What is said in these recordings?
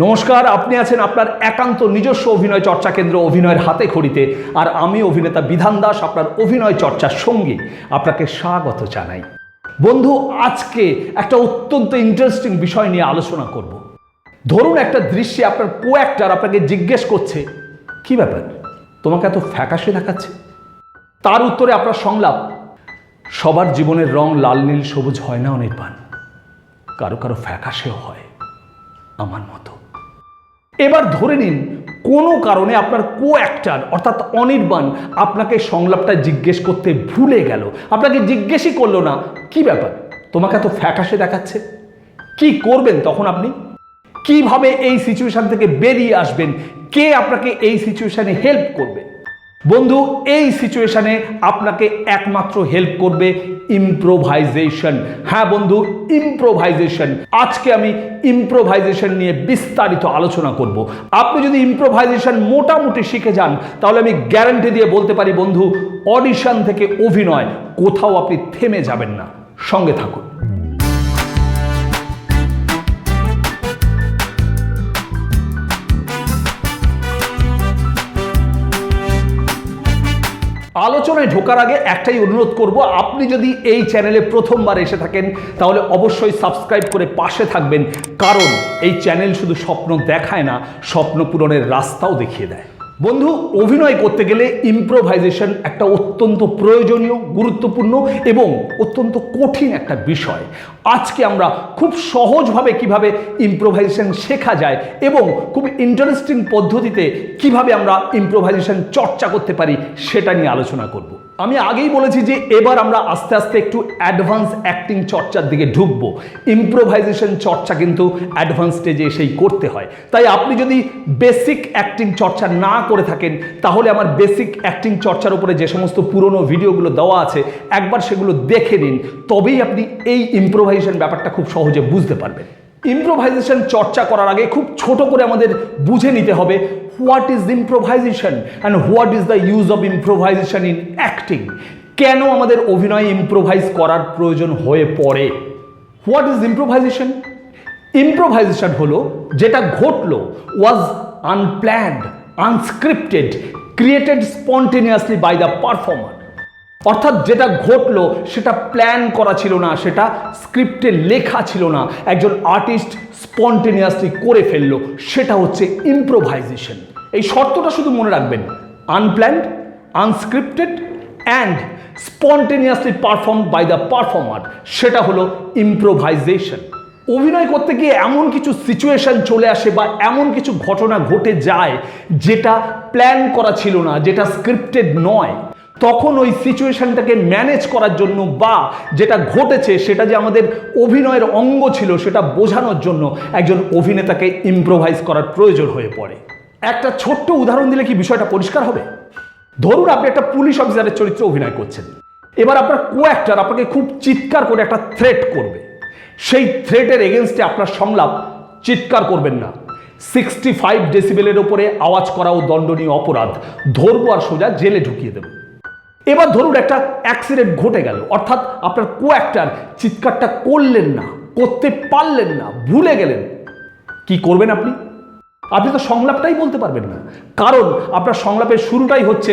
নমস্কার, আপনি আছেন আপনার একান্ত নিজস্ব অভিনয় চর্চা কেন্দ্র অভিনয়ের হাতে খড়িতে, আর আমি অভিনেতা বিধান দাস আপনার অভিনয় চর্চার সঙ্গী আপনাকে স্বাগত জানাই। বন্ধু, আজকে একটা অত্যন্ত ইন্টারেস্টিং বিষয় নিয়ে আলোচনা করব। ধরুন একটা দৃশ্যে আপনার কো অ্যাক্টর আপনাকে জিজ্ঞেস করছে, কি ব্যাপার তোমাকে এত ফ্যাকাশে দেখাচ্ছে? তার উত্তরে আপনার সংলাপ, সবার জীবনের রং লাল নীল সবুজ হয় না অনির্বাণ, কারো কারো ফ্যাকাশেও হয় আমার মতো। এবার ধরে নিন কোনো কারণে আপনার কো অ্যাক্টর অর্থাৎ অনির্বাণ আপনাকে সংলাপটা জিজ্ঞেস করতে ভুলে গেল, আপনাকে জিজ্ঞেসই করলো না, কি ব্যাপার তোমাকে এত ফ্যাকাশে দেখাচ্ছে? কি করবেন তখন আপনি? কিভাবে এই সিচুয়েশন থেকে বেরিয়ে আসবেন? কে আপনাকে এই সিচুয়েশনে হেল্প করবে? বন্ধু, এই সিচুয়েশনে আপনাকে একমাত্র হেল্প করবে ইম্প্রোভাইজেশন। হ্যাঁ বন্ধু, ইম্প্রোভাইজেশন। আজকে আমি ইম্প্রোভাইজেশন নিয়ে বিস্তারিত আলোচনা করব। আপনি যদি ইম্প্রোভাইজেশন মোটামুটি শিখে যান, তাহলে আমি গ্যারান্টি দিয়ে বলতে পারি বন্ধু, অডিশন থেকে অভিনয় কোথাও আপনি থেমে যাবেন না। সঙ্গে থাকুন। আলোচনায় ঢোকার আগে একটাই অনুরোধ করব, আপনি যদি এই চ্যানেলে প্রথমবার এসে থাকেন তাহলে অবশ্যই সাবস্ক্রাইব করে পাশে থাকবেন, কারণ এই চ্যানেল শুধু স্বপ্ন দেখায় না, স্বপ্ন পূরণের রাস্তাও দেখিয়ে দেয়। বন্ধু, অভিনয় করতে গেলে ইম্প্রোভাইজেশন একটা অত্যন্ত প্রয়োজনীয়, গুরুত্বপূর্ণ এবং অত্যন্ত কঠিন একটা বিষয়। আজকে আমরা খুব সহজভাবে কিভাবে ইম্প্রোভাইজেশন শেখা যায় এবং খুব ইন্টারেস্টিং পদ্ধতিতে কিভাবে আমরা ইম্প্রোভাইজেশন চর্চা করতে পারি সেটা নিয়ে আলোচনা করব। আমি আগেই বলেছি যে এবার আমরা আস্তে আস্তে একটু অ্যাডভান্স অ্যাক্টিং চর্চার দিকে ঢুকবো। ইম্প্রোভাইজেশন চর্চা কিন্তু অ্যাডভান্স স্টেজে এসেই করতে হয়। তাই আপনি যদি বেসিক অ্যাক্টিং চর্চা না করে থাকেন, তাহলে আমার বেসিক অ্যাক্টিং চর্চার উপরে যে সমস্ত পুরনো ভিডিওগুলো দেওয়া আছে একবার সেগুলো দেখে নিন, তবেই আপনি এই ইম্প্রোভাইজেশন ব্যাপারটা খুব সহজে বুঝতে পারবেন। ইম্প্রোভাইজেশন চর্চা করার আগে খুব ছোট করে আমাদের বুঝে নিতে হবে what is improvisation and what is the use of improvisation in acting. কেন আমাদের অভিনয় ইম্প্রোভাইজ করার প্রয়োজন হয়ে পড়ে? What is improvisation? ইম্প্রোভাইজেশন হলো যেটা ঘটলো was unplanned, unscripted, created spontaneously by the performer. অর্থাৎ যেটা ঘটলো সেটা প্ল্যান করা ছিল না, সেটা স্ক্রিপ্টে লেখা ছিল না, একজন আর্টিস্ট স্পন্টেনিয়াসলি করে ফেললো, সেটা হচ্ছে ইম্প্রোভাইজেশন। এই শর্তটা শুধু মনে রাখবেন, unplanned, unscripted and spontaneously performed by the performer, সেটা হলো ইম্প্রোভাইজেশন। অভিনয় করতে গিয়ে এমন কিছু সিচুয়েশন চলে আসে বা এমন কিছু ঘটনা ঘটে যায় যেটা প্ল্যান করা ছিল না, যেটা স্ক্রিপ্টেড নয়। তখন ওই সিচুয়েশনটাকে ম্যানেজ করার জন্য বা যেটা ঘটেছে সেটা যে আমাদের অভিনয়ের অঙ্গ ছিল সেটা বোঝানোর জন্য একজন অভিনেতাকে ইম্প্রোভাইজ করার প্রয়োজন হয়ে পড়ে। একটা ছোট্ট উদাহরণ দিলে কি বিষয়টা পরিষ্কার হবে? ধরুন আপনি একটা পুলিশ অফিসারের চরিত্রে অভিনয় করছেন। এবার আপনার কো অ্যাক্টর আপনাকে খুব চিৎকার করে একটা থ্রেট করবে। সেই থ্রেটের এগেনস্টে আপনার সংলাপ, চিৎকার করবেন না, 65 ডেসিবেলের ওপরে আওয়াজ করাও দণ্ডনীয় অপরাধ, ধরবো আর সোজা জেলে ঢুকিয়ে দেবো। এবার ধরুন একটা অ্যাক্সিডেন্ট ঘটে গেল, অর্থাৎ আপনার কো অ্যাক্টর চিৎকারটা করলেন না, করতে পারলেন না, ভুলে গেলেন। কি করবেন আপনি? আপনি তো সংলাপটাই বলতে পারবেন না, কারণ আপনার সংলাপের শুরুটাই হচ্ছে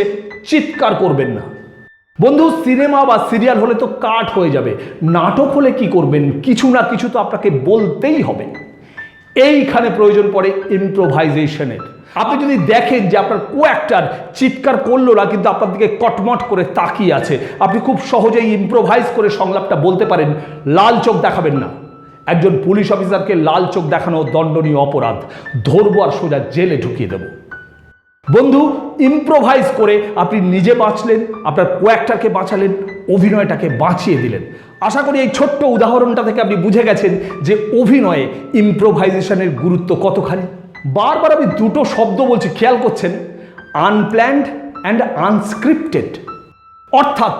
চিৎকার করবেন না। বন্ধু, সিনেমা বা সিরিয়াল হলে তো কাট হয়ে যাবে, নাটক হলে কি করবেন? কিছু না কিছু তো আপনাকে বলতেই হবে। এইখানে প্রয়োজন পড়ে ইম্প্রোভাইজেশনের। আপনি যদি দেখেন যে আপনার কো অ্যাক্টর চিৎকার করলো না কিন্তু আপনার দিকে কটমট করে তাকিয়ে আছে, আপনি খুব সহজেই ইম্প্রোভাইজ করে সংলাপটা বলতে পারেন, লাল চোখ দেখাবেন না, একজন পুলিশ অফিসারকে লাল চোখ দেখানো দণ্ডনীয় অপরাধ, ধরবো আর সোজা জেলে ঢুকিয়ে দেব। বন্ধু, ইম্প্রোভাইজ করে আপনি নিজে বাঁচলেন, আপনার কো অ্যাক্টরকে বাঁচালেন, অভিনয়টাকে বাঁচিয়ে দিলেন। আশা করি এই ছোট্ট উদাহরণটা থেকে আপনি বুঝে গেছেন যে অভিনয়ে ইম্প্রোভাইজেশনের গুরুত্ব কতখানি। বারবার আমি দুটো শব্দ বলছি, খেয়াল করছেন, আনপ্ল্যান্ড অ্যান্ড আনস্ক্রিপ্টেড। অর্থাৎ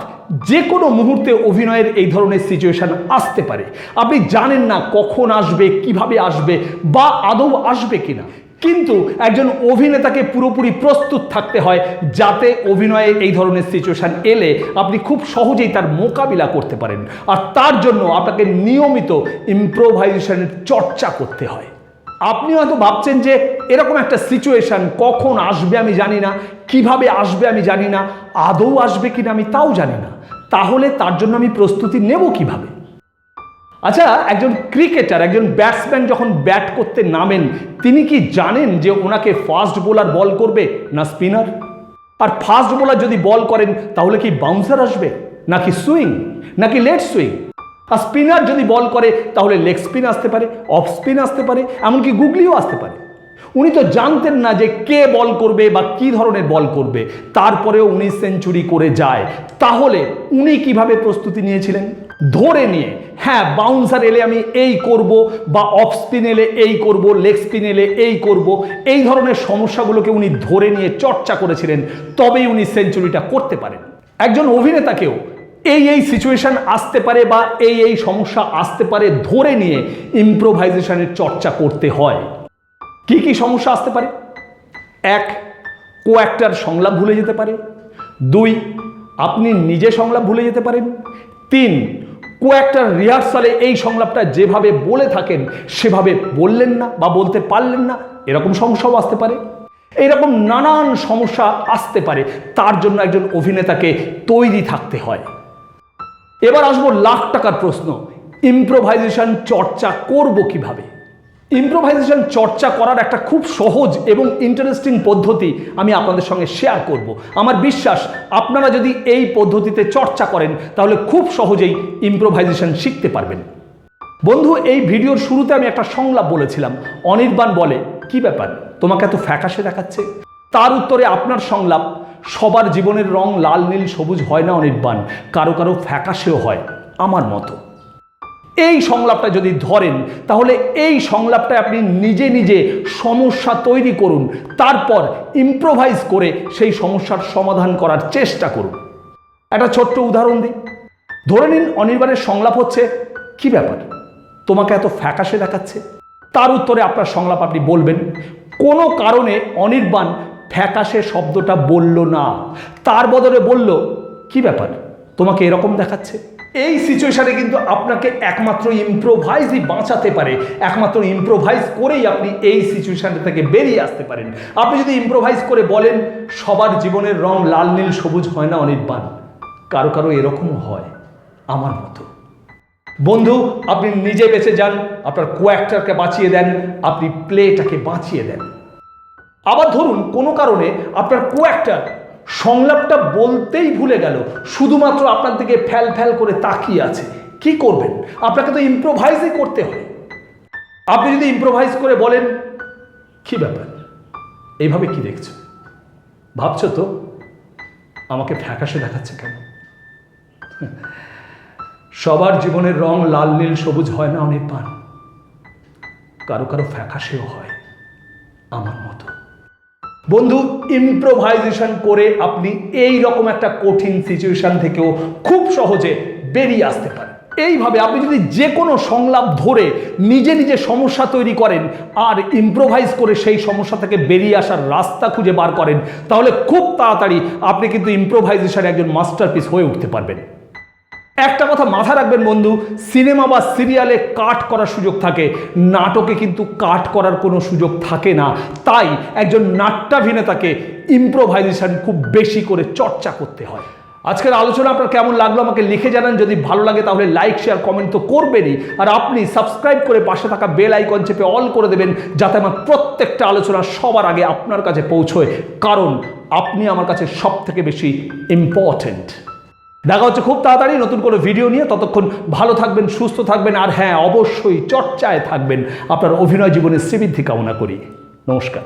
যে কোনো মুহূর্তে অভিনয়ের এই ধরনের সিচুয়েশন আসতে পারে। আপনি জানেন না কখন আসবে, কিভাবে আসবে বা আদৌ আসবে কিনা, কিন্তু একজন অভিনেতাকে পুরোপুরি প্রস্তুত থাকতে হয় যাতে অভিনয়ে এই ধরনের সিচুয়েশন এলে আপনি খুব সহজেই তার মোকাবিলা করতে পারেন। আর তার জন্য আপনাকে নিয়মিত ইম্প্রোভাইজেশনের চর্চা করতে হয়। আপনি হয়তো ভাবছেন যে এরকম একটা সিচুয়েশন কখন আসবে আমি জানি না, কিভাবে আসবে আমি জানি না, আদৌ আসবে কিনা আমি তাও জানি না, তাহলে তার জন্য আমি প্রস্তুতি নেব কিভাবে? আচ্ছা, একজন ক্রিকেটার, একজন ব্যাটসম্যান যখন ব্যাট করতে নামেন, তিনি কি জানেন যে ওনাকে ফাস্ট বোলার বল করবে না স্পিনার? আর ফাস্ট বোলার যদি বল করেন তাহলে কি বাউন্সার আসবে, নাকি সুইং, নাকি লেট সুইং? আর স্পিনার যদি বল করে তাহলে লেগ স্পিন আসতে পারে, অফ স্পিন আসতে পারে, এমনকি গুগলিও আসতে পারে। উনি তো জানতেন না যে কে বল করবে বা কি ধরনের বল করবে, তারপরেও উনি সেঞ্চুরি করে যায়। তাহলে উনি কিভাবে প্রস্তুতি নিয়েছিলেন? ধরে নিয়ে, হ্যাঁ বাউন্সার এলে আমি এই করব, বা অফ স্পিন এলে এই করব, লেগ স্পিন এলে এই করব, এই ধরনের সমস্যাগুলোকে উনি ধরে নিয়ে চর্চা করেছিলেন, তবেই উনি সেঞ্চুরিটা করতে পারেন। একজন অভিনেতাকেও এই সিচুয়েশন আসতে পারে বা এই সমস্যা আসতে পারে ধরে নিয়ে ইম্প্রোভাইজেশনের চর্চা করতে হয়। কি কি সমস্যা আসতে পারে? 1, কো অ্যাক্টর সংলাপ ভুলে যেতে পারে। 2, আপনি নিজে সংলাপ ভুলে যেতে পারেন। 3, কো অ্যাক্টর রিহার্সালে এই সংলাপটা যেভাবে বলে থাকেন সেভাবে বললেন না বা বলতে পারলেন না, এরকম সমস্যাও আসতে পারে। এইরকম নানান সমস্যা আসতে পারে, তার জন্য একজন অভিনেতাকে তৈরি থাকতে হয়। এবার আসবো লাখ টাকার প্রশ্ন, ইম্প্রোভাইজেশন চর্চা করব কিভাবে? ইম্প্রোভাইজেশন চর্চা করার একটা খুব সহজ এবং ইন্টারেস্টিং পদ্ধতি আমি আপনাদের সঙ্গে শেয়ার করব। আমার বিশ্বাস আপনারা যদি এই পদ্ধতিতে চর্চা করেন তাহলে খুব সহজেই ইম্প্রোভাইজেশন শিখতে পারবেন। বন্ধু, এই ভিডিওর শুরুতে আমি একটা সংলাপ বলেছিলাম। অনির্বাণ বলে, কি ব্যাপার তোমাকে এত ফ্যাকাশে দেখাচ্ছে? তার উত্তরে আপনার সংলাপ, সবার জীবনের রং লাল নীল সবুজ হয় না অনির্বাণ, কারো কারো ফ্যাকাশেও হয় আমার মতো। এই সংলাপটা যদি ধরেন তাহলে এই সংলাপটা আপনি নিজে নিজে সমস্যা তৈরি করুন, তারপর ইম্প্রোভাইজ করে সেই সমস্যার সমাধান করার চেষ্টা করুন। একটা ছোট্ট উদাহরণ দিই। ধরে নিন অনির্বাণের সংলাপ হচ্ছে, কি ব্যাপার তোমাকে এত ফ্যাকাশে দেখাচ্ছে? তার উত্তরে আপনার সংলাপ আপনি বলবেন, কোনো কারণে অনির্বাণ ফ্যাকাশে শব্দটা বলল না, তার বদলে বলল, কি ব্যাপার তোমাকে এরকম দেখাচ্ছে। এই সিচুয়েশনে কিন্তু আপনাকে একমাত্র ইম্প্রোভাইজই বাঁচাতে পারে, একমাত্র ইম্প্রোভাইজ করেই আপনি এই সিচুয়েশন থেকে বেরিয়ে আসতে পারেন। আপনি যদি ইম্প্রোভাইজ করে বলেন, সবার জীবনের রং লাল নীল সবুজ হয় না অনির্বাণ, কারো কারো এরকমও হয় আমার মতো। বন্ধু, আপনি নিজে বেঁচে যান, আপনার কো অ্যাক্টরকে বাঁচিয়ে দেন, আপনি প্লেটাকে বাঁচিয়ে দেন। আবার ধরুন কোনো কারণে আপনার কো অ্যাক্টর সংলাপটা বলতেই ভুলে গেল, শুধুমাত্র আপনার দিকে ফ্যাল ফ্যাল করে তাকিয়ে আছে, কি করবেন? আপনাকে তো ইম্প্রোভাইজই করতে হয়। আপনি যদি ইম্প্রোভাইজ করে বলেন, কি ব্যাপার এইভাবে কি দেখছো, ভাবছো তো আমাকে ফ্যাকাশে দেখাচ্ছে কেন? সবার জীবনের রং লাল নীল সবুজ হয় না অনির্বাণ, কারো কারো ফ্যাকাশেও হয় আমার মতো। বন্ধু, ইম্প্রোভাইজেশন করে আপনি এই রকম একটা কঠিন সিচুয়েশন থেকেও খুব সহজে বেরিয়ে আসতে পারেন। এইভাবে আপনি যদি যে কোনো সংলাপ ধরে নিজে নিজে সমস্যা তৈরি করেন আর ইম্প্রোভাইজ করে সেই সমস্যা থেকে বেরিয়ে আসার রাস্তা খুঁজে বার করেন, তাহলে খুব তাড়াতাড়ি আপনি কিন্তু ইম্প্রোভাইজেশনের একজন মাস্টারপিস হয়ে উঠতে পারবেন। একটা কথা মাথায় রাখবেন বন্ধু, সিনেমা বা সিরিয়ালে কাট করার সুযোগ থাকে, নাটকে কিন্তু কাট করার কোনো সুযোগ থাকে না। তাই একজন নাট্যাভিনেতাকে ইম্প্রোভাইজেশন খুব বেশি করে চর্চা করতে হয়। আজকের আলোচনা আপনার কেমন লাগলো আমাকে লিখে জানান। যদি ভালো লাগে তাহলে লাইক শেয়ার কমেন্ট তো করবেনই, আর আপনি সাবস্ক্রাইব করে পাশে থাকা বেল আইকন চেপে অল করে দেবেন, যাতে আমার প্রত্যেকটা আলোচনা সবার আগে আপনার কাছে পৌঁছয়, কারণ আপনি আমার কাছে সব থেকে বেশি ইম্পর্টেন্ট। দেখা হচ্ছে খুব তাড়াতাড়ি নতুন কোনো ভিডিও নিয়ে। ততক্ষণ ভালো থাকবেন, সুস্থ থাকবেন, আর হ্যাঁ অবশ্যই চর্চায় থাকবেন। আপনার অভিনয় জীবনের শ্রীবৃদ্ধি কামনা করি। নমস্কার।